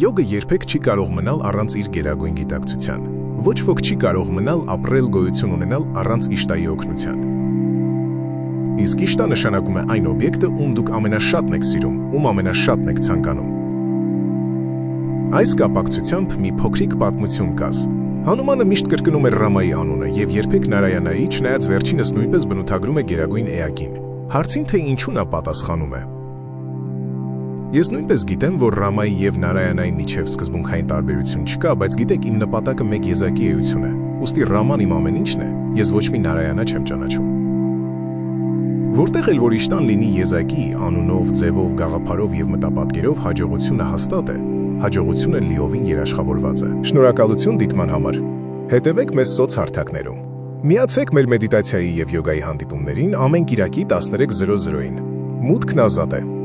Յոգը երբեք չի կարող մնալ առանց իր գերագույն գիտակցության։ Ոչ ոք չի կարող մնալ ապրել գոյություն ունենալ առանց իշտայի օգնության։ Իսկ իշտը նշանակում է այն օբյեկտը, ում դուք ամենաշատն եք սիրում, ում ամենաշատն եք ցանկանում։ Այս կապակցությամբ մի փոքրիկ պատմություն կաս։ Հանումանը միշտ կրկնում է Ռամայի անունը եւ երբեք Նարայանայի, չնայած վերջինս նույնպես բնութագրում է գերագույն էակին։ Հարցին թե ինչու նա պատասխանում է։ Ես նույնպես գիտեմ, որ Ռամայի եւ Նարայանայի միջև սկզբունքային տարբերություն չկա, բայց գիտեք, իմ նպատակը մեկ եզակի էություն է։ Ուստի Ռաման իմ ամեն ինչն է, ես ոչ մի Նարայանա չեմ ճանաչում։ Որտեղ էլ որ իշտան լինի եզակի, անունով, ձևով, գաղափարով եւ մտապատկերով, հաջողությունը հաստատ է, հաջողությունը լիովին երաշխավորված է։ Շնորհակալություն դիտման համար։ Հետևեք մեզ սոցհարթակներում։ Միացեք մեր մեդիտացիայի եւ յոգայի հանդիպումներին ամեն կիրակի 13:00-ին։ Մուտքն ազատ է։